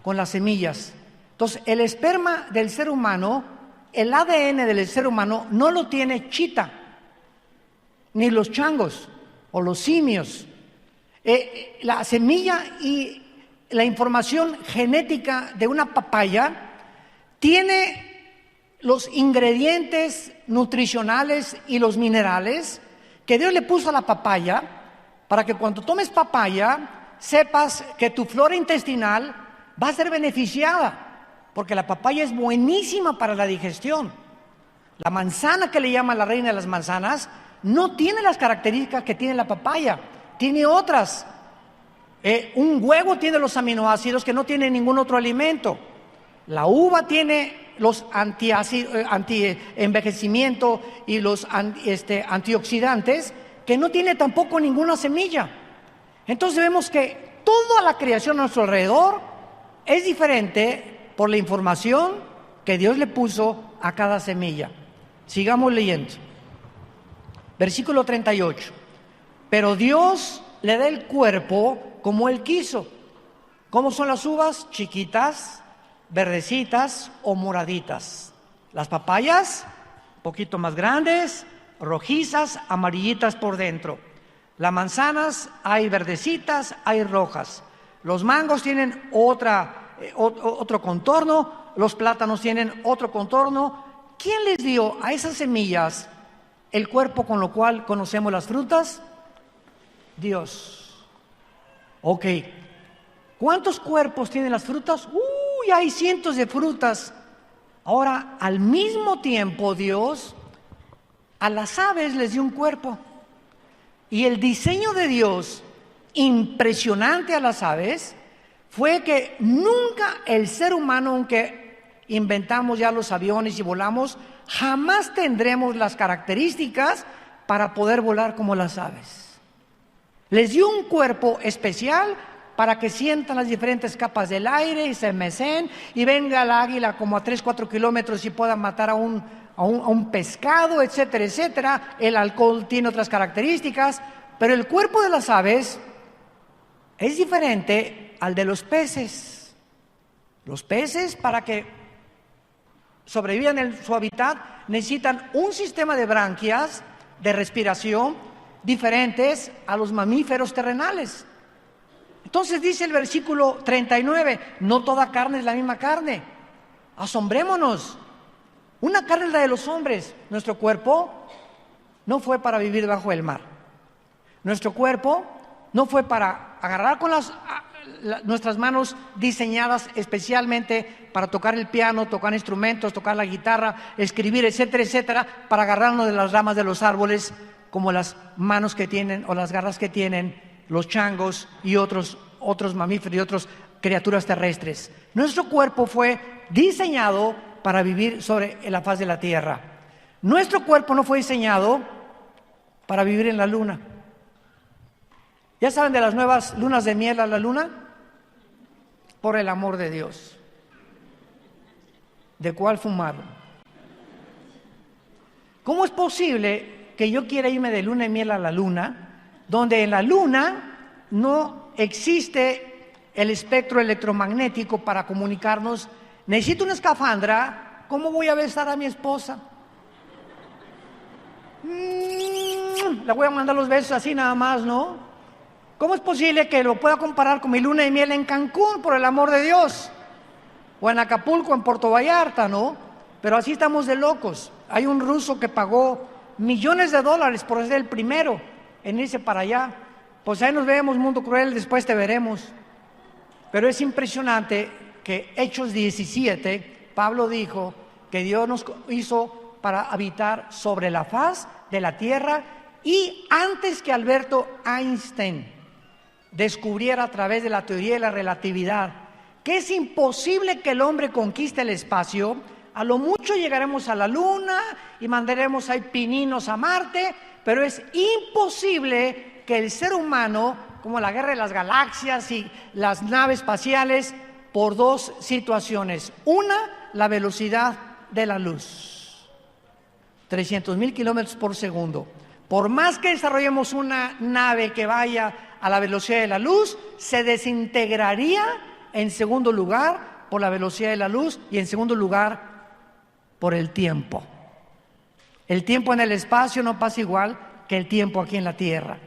con las semillas. Entonces, el esperma del ser humano, el ADN del ser humano no lo tiene chita, ni los changos o los simios. La semilla y la información genética de una papaya tiene los ingredientes nutricionales y los minerales que Dios le puso a la papaya para que cuando tomes papaya sepas que tu flora intestinal va a ser beneficiada, porque la papaya es buenísima para la digestión. La manzana, que le llaman la reina de las manzanas, no tiene las características que tiene la papaya, tiene otras. Un huevo tiene los aminoácidos que no tiene ningún otro alimento. La uva tiene los anti-envejecimiento y los antioxidantes que no tiene tampoco ninguna semilla. Entonces vemos que toda la creación a nuestro alrededor es diferente por la información que Dios le puso a cada semilla. Sigamos leyendo. Versículo 38. Pero Dios le da el cuerpo como Él quiso. ¿Cómo son las uvas? Chiquitas, verdecitas o moraditas. Las papayas, un poquito más grandes, rojizas, amarillitas por dentro. Las manzanas hay verdecitas, hay rojas. Los mangos tienen otro contorno, los plátanos tienen otro contorno. ¿Quién les dio a esas semillas el cuerpo con lo cual conocemos las frutas? Dios. Ok. ¿Cuántos cuerpos tienen las frutas? ¡Uy! Hay cientos de frutas. Ahora, al mismo tiempo, Dios a las aves les dio un cuerpo. Y el diseño de Dios, impresionante a las aves, fue que nunca el ser humano, aunque inventamos ya los aviones y volamos, jamás tendremos las características para poder volar como las aves. Les dio un cuerpo especial para que sientan las diferentes capas del aire y se mecen y venga el águila como a 3-4 kilómetros y pueda matar a un pescado, etcétera, etcétera. El alcohol tiene otras características, pero el cuerpo de las aves es diferente al de los peces. Los peces, para que sobrevivan en su hábitat, necesitan un sistema de branquias de respiración diferentes a los mamíferos terrenales. Entonces dice el versículo 39, no toda carne es la misma carne. Asombrémonos. Una carne es la de los hombres. Nuestro cuerpo no fue para vivir bajo el mar. Nuestro cuerpo no fue para agarrar con nuestras manos diseñadas especialmente para tocar el piano, tocar instrumentos, tocar la guitarra, escribir, etcétera, etcétera, para agarrarnos de las ramas de los árboles como las manos que tienen o las garras que tienen los changos y otros mamíferos y otras criaturas terrestres. Nuestro cuerpo fue diseñado para vivir sobre la faz de la tierra. Nuestro cuerpo no fue diseñado para vivir en la luna. ¿Ya saben de las nuevas lunas de miel a la luna? Por el amor de Dios. ¿De cuál fumaron? ¿Cómo es posible que yo quiera irme de luna de miel a la luna, donde en la luna no existe el espectro electromagnético para comunicarnos? Necesito una escafandra. ¿Cómo voy a besar a mi esposa? Le voy a mandar los besos así nada más, ¿no? ¿Cómo es posible que lo pueda comparar con mi luna de miel en Cancún, por el amor de Dios? O en Acapulco, en Puerto Vallarta, ¿no? Pero así estamos de locos. Hay un ruso que pagó millones de dólares por ser el primero en irse para allá. Pues ahí nos vemos, mundo cruel, después te veremos. Pero es impresionante que Hechos 17, Pablo dijo que Dios nos hizo para habitar sobre la faz de la tierra, y antes que Alberto Einstein descubriera a través de la teoría de la relatividad que es imposible que el hombre conquiste el espacio, a lo mucho llegaremos a la luna y mandaremos ahí pininos a Marte, pero es imposible que el ser humano, como la guerra de las galaxias y las naves espaciales, por dos situaciones. Una, la velocidad de la luz, 300,000 kilómetros por segundo. Por más que desarrollemos una nave que vaya a la velocidad de la luz, se desintegraría en segundo lugar por la velocidad de la luz y en segundo lugar por el tiempo. El tiempo en el espacio no pasa igual que el tiempo aquí en la Tierra.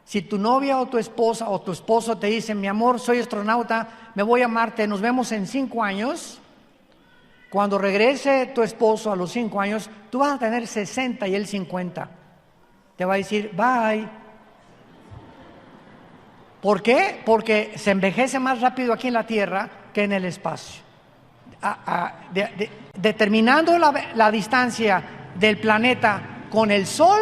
Si tu novia o tu esposa o tu esposo te dicen, mi amor, soy astronauta, me voy a Marte, nos vemos en 5 años, cuando regrese tu esposo a los 5 años, tú vas a tener 60 y él 50. Te va a decir, bye. ¿Por qué? Porque se envejece más rápido aquí en la Tierra que en el espacio. Determinando la distancia del planeta con el Sol,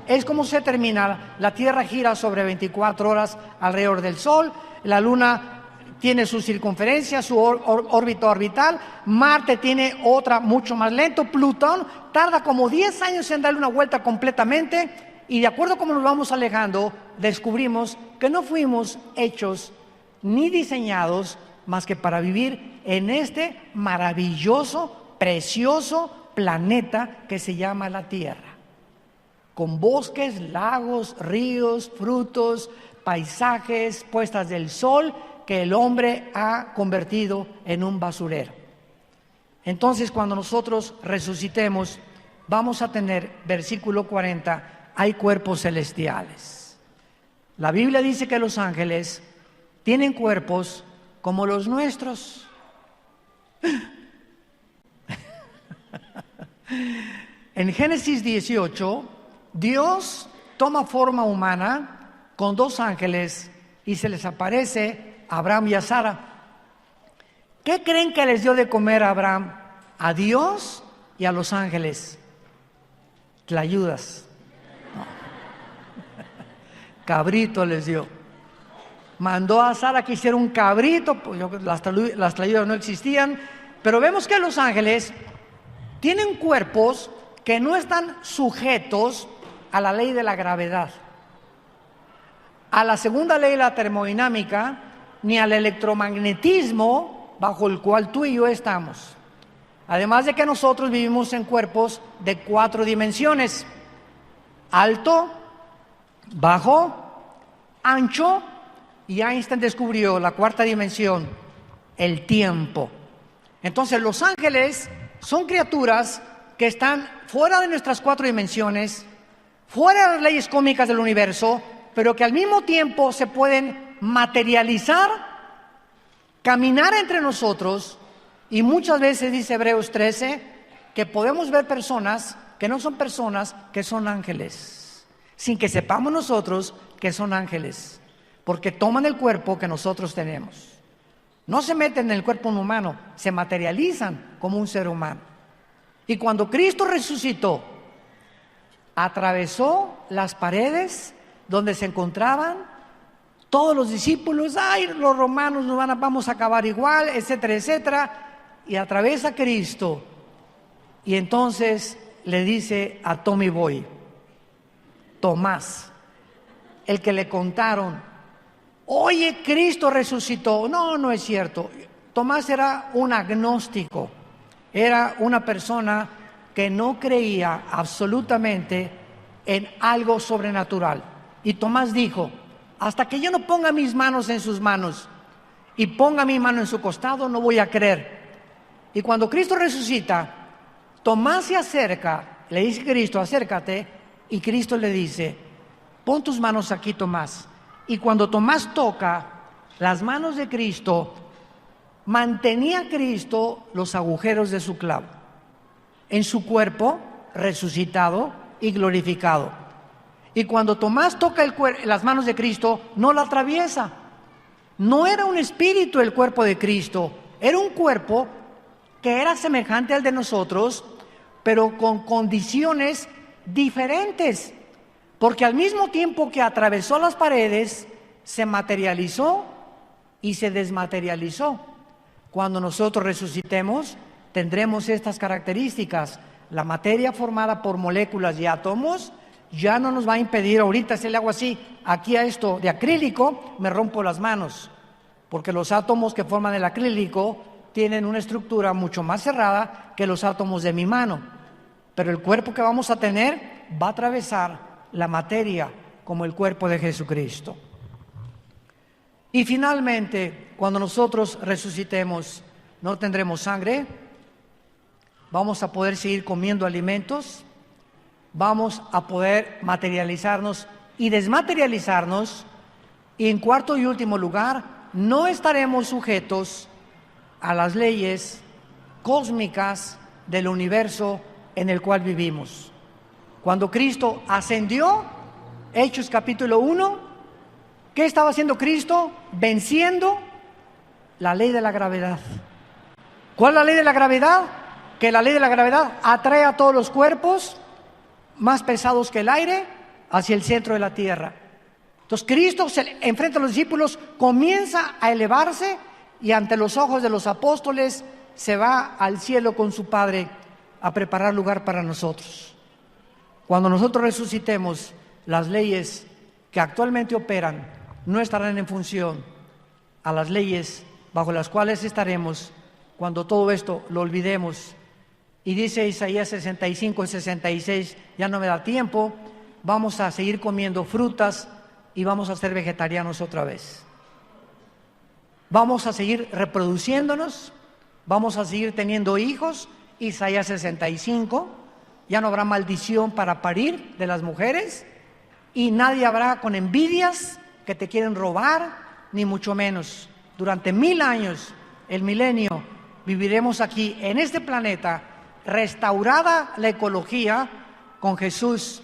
es como se termina. La Tierra gira sobre 24 horas alrededor del Sol, la Luna tiene su circunferencia, su órbita orbital, Marte tiene otra mucho más lento, Plutón tarda como 10 años en darle una vuelta completamente. Y de acuerdo a cómo nos vamos alejando, descubrimos que no fuimos hechos ni diseñados más que para vivir en este maravilloso, precioso planeta que se llama la Tierra, con bosques, lagos, ríos, frutos, paisajes, puestas del sol que el hombre ha convertido en un basurero. Entonces, cuando nosotros resucitemos, vamos a tener, versículo 40, hay cuerpos celestiales. La Biblia dice que los ángeles tienen cuerpos como los nuestros. En Génesis 18, Dios toma forma humana con 2 ángeles y se les aparece a Abraham y a Sara. ¿Qué creen que les dio de comer a Abraham? A Dios y a los ángeles. Tlayudas. No. Cabrito les dio. Mandó a Sara que hiciera un cabrito, pues las tlayudas no existían, pero vemos que los ángeles tienen cuerpos que no están sujetos a la ley de la gravedad, a la segunda ley de la termodinámica, ni al electromagnetismo bajo el cual tú y yo estamos. Además de que nosotros vivimos en cuerpos de 4 dimensiones: alto, bajo, ancho, y Einstein descubrió la 4ª dimensión, el tiempo. Entonces los ángeles son criaturas que están fuera de nuestras 4 dimensiones, fuera de las leyes cósmicas del universo, pero que al mismo tiempo se pueden materializar, caminar entre nosotros, y muchas veces dice Hebreos 13 que podemos ver personas que no son personas, que son ángeles, sin que sepamos nosotros que son ángeles, porque toman el cuerpo que nosotros tenemos. No se meten en el cuerpo humano, se materializan como un ser humano. Y cuando Cristo resucitó, atravesó las paredes donde se encontraban todos los discípulos. Ay, los romanos vamos a acabar igual, etcétera, etcétera. Y atraviesa Cristo, y entonces le dice a Tommy Boy, Tomás, el que le contaron: oye, Cristo resucitó. No, no es cierto. Tomás era un agnóstico, era una persona que no creía absolutamente en algo sobrenatural. Y Tomás dijo: hasta que yo no ponga mis manos en sus manos y ponga mi mano en su costado, no voy a creer. Y cuando Cristo resucita, Tomás se acerca, le dice Cristo: acércate, y Cristo le dice: pon tus manos aquí, Tomás. Y cuando Tomás toca las manos de Cristo, mantenía Cristo los agujeros de su clavo en su cuerpo resucitado y glorificado. Y cuando Tomás toca las manos de Cristo, no la atraviesa. No era un espíritu el cuerpo de Cristo, era un cuerpo que era semejante al de nosotros, pero con condiciones diferentes, porque al mismo tiempo que atravesó las paredes, se materializó y se desmaterializó. Cuando nosotros resucitemos, tendremos estas características. La materia formada por moléculas y átomos ya no nos va a impedir. Ahorita si le hago así, aquí a esto de acrílico, me rompo las manos, porque los átomos que forman el acrílico tienen una estructura mucho más cerrada que los átomos de mi mano. Pero el cuerpo que vamos a tener va a atravesar la materia como el cuerpo de Jesucristo. Y finalmente, cuando nosotros resucitemos, no tendremos sangre, vamos a poder seguir comiendo alimentos, vamos a poder materializarnos y desmaterializarnos, y en cuarto y último lugar, no estaremos sujetos a las leyes cósmicas del universo en el cual vivimos. Cuando Cristo ascendió, Hechos capítulo 1, ¿qué estaba haciendo Cristo? Venciendo la ley de la gravedad. ¿Cuál es la ley de la gravedad? Que la ley de la gravedad atrae a todos los cuerpos más pesados que el aire hacia el centro de la tierra. Entonces Cristo se enfrenta a los discípulos, comienza a elevarse, y ante los ojos de los apóstoles se va al cielo con su Padre a preparar lugar para nosotros. Cuando nosotros resucitemos, las leyes que actualmente operan no estarán en función a las leyes bajo las cuales estaremos cuando todo esto lo olvidemos. Y dice Isaías 65 y 66, ya no me da tiempo, vamos a seguir comiendo frutas y vamos a ser vegetarianos otra vez. Vamos a seguir reproduciéndonos, vamos a seguir teniendo hijos. Isaías 65, ya no habrá maldición para parir de las mujeres, y nadie habrá con envidias que te quieren robar, ni mucho menos. Durante 1000 años, el milenio, viviremos aquí en este planeta, restaurada la ecología con Jesús,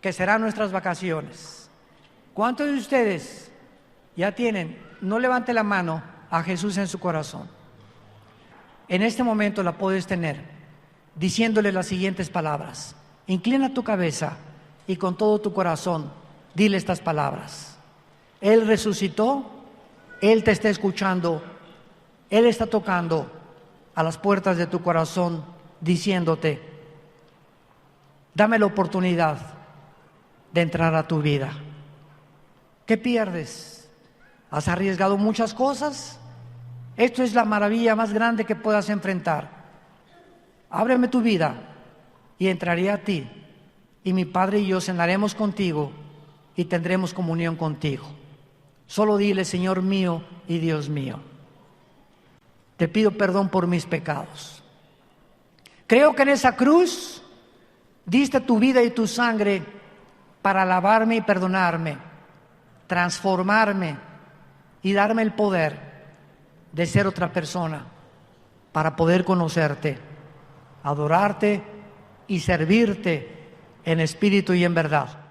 que serán nuestras vacaciones. ¿Cuántos de ustedes Ya tienen, no levante la mano a Jesús en su corazón. En este momento la puedes tener, diciéndole las siguientes palabras. Inclina tu cabeza y con todo tu corazón dile estas palabras. Él resucitó, Él te está escuchando, Él está tocando a las puertas de tu corazón, diciéndote: dame la oportunidad de entrar a tu vida. ¿Qué pierdes? ¿Has arriesgado muchas cosas? Esto es la maravilla más grande que puedas enfrentar. Ábreme tu vida y entraré a ti, y mi Padre y yo cenaremos contigo y tendremos comunión contigo. Solo dile: Señor mío y Dios mío, te pido perdón por mis pecados. Creo que en esa cruz diste tu vida y tu sangre para lavarme y perdonarme, transformarme y darme el poder de ser otra persona para poder conocerte, adorarte y servirte en espíritu y en verdad.